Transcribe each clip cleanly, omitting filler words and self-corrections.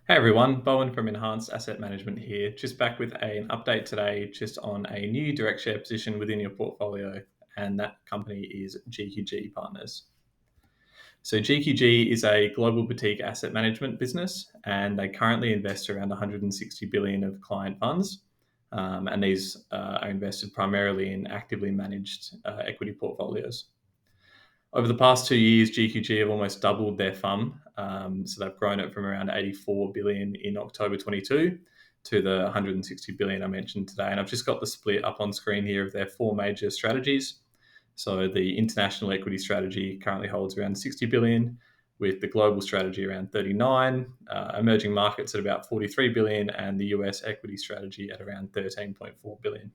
Hey everyone, Bowen from Enhanced Asset Management here, just back with an update today just on a new direct share position within your portfolio, and that company is GQG Partners. So GQG is a global boutique asset management business, and they currently invest around 160 billion of client funds, and these are invested primarily in actively managed equity portfolios. Over the past 2 years, GQG have almost doubled their FUM. So they've grown it from around 84 billion in October 22 to the 160 billion I mentioned today. And I've just got the split up on screen here of their four major strategies. So the international equity strategy currently holds around 60 billion, with the global strategy around 39, emerging markets at about 43 billion, and the US equity strategy at around 13.4 billion.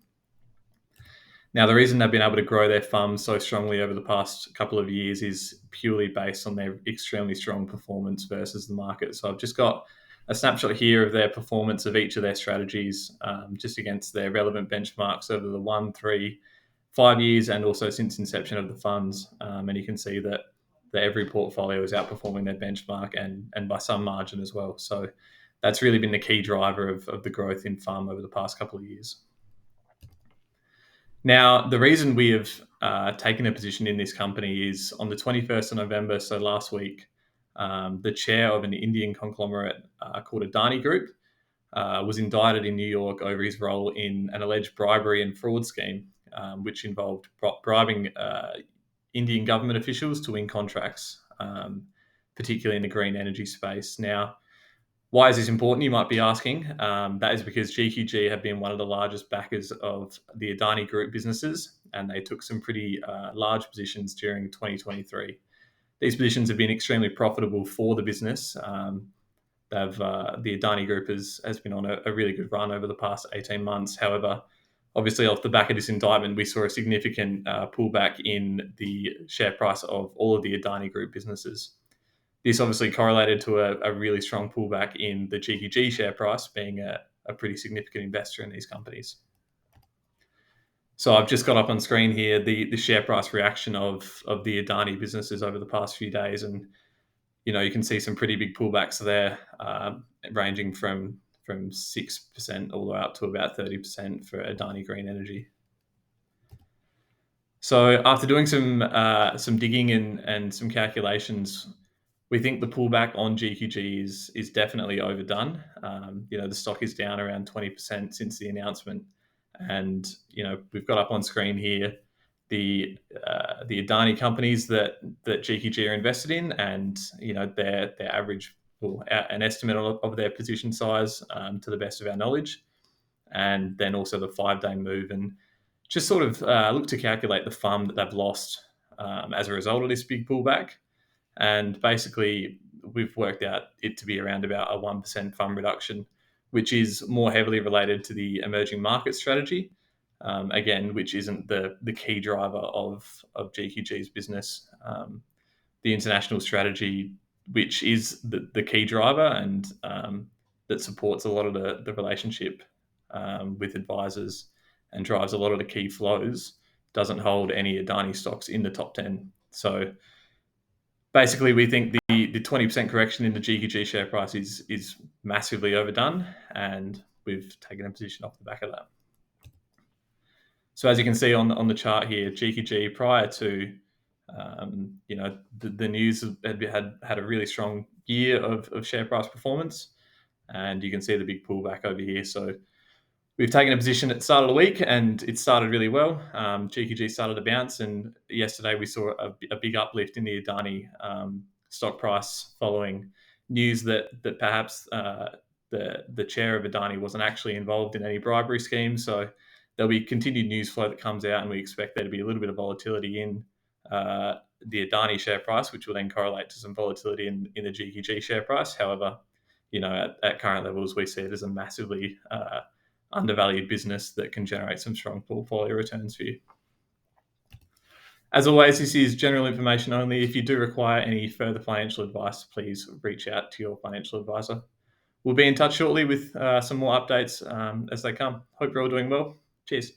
Now, the reason they've been able to grow their FUM so strongly over the past couple of years is purely based on their extremely strong performance versus the market. So I've just got a snapshot here of their performance of each of their strategies, just against their relevant benchmarks over the 1, 3, 5 years, and also since inception of the funds. And you can see that every portfolio is outperforming their benchmark and by some margin as well. So that's really been the key driver of the growth in FUM over the past couple of years. Now, the reason we have taken a position in this company is on the 21st of November, so last week, the chair of an Indian conglomerate called Adani Group was indicted in New York over his role in an alleged bribery and fraud scheme, which involved bribing Indian government officials to win contracts, particularly in the green energy space. Now, why is this important, you might be asking? That is because GQG have been one of the largest backers of the Adani Group businesses, and they took some pretty large positions during 2023. These positions have been extremely profitable for the business. The Adani Group has been on a really good run over the past 18 months. However, obviously off the back of this indictment, we saw a significant pullback in the share price of all of the Adani Group businesses. This obviously correlated to a really strong pullback in the GQG share price, being a pretty significant investor in these companies. So I've just got up on screen here the share price reaction of the Adani businesses over the past few days, and you can see some pretty big pullbacks there, ranging from 6% all the way up to about 30% for Adani Green Energy. So after doing some digging and some calculations, we think the pullback on GQG is definitely overdone. The stock is down around 20% since the announcement, and we've got up on screen here the Adani companies that GQG are invested in, and their average, or an estimate of their position size, to the best of our knowledge, and then also the 5-day move, and just sort of look to calculate the FUM that they've lost as a result of this big pullback. And basically, we've worked out it to be around about a 1% FUM reduction, which is more heavily related to the emerging market strategy, again, which isn't the key driver of GQG's business. The international strategy, which is the key driver and that supports a lot of the relationship with advisors and drives a lot of the key flows, doesn't hold any Adani stocks in the top 10. So basically, we think the 20% correction in the GQG share price is massively overdone, and we've taken a position off the back of that. So as you can see on the chart here, GQG prior to the news had a really strong year of share price performance, and you can see the big pullback over here. So we've taken a position at the start of the week, and it started really well. GQG started to bounce, and yesterday we saw a big uplift in the Adani stock price following news that perhaps the chair of Adani wasn't actually involved in any bribery scheme. So there'll be continued news flow that comes out, and we expect there to be a little bit of volatility in the Adani share price, which will then correlate to some volatility in the GQG share price. However, at current levels, we see it as a massively undervalued business that can generate some strong portfolio returns for you. As always, this is general information only. If you do require any further financial advice, please reach out to your financial advisor. We'll be in touch shortly with some more updates as they come. Hope you're all doing well. Cheers.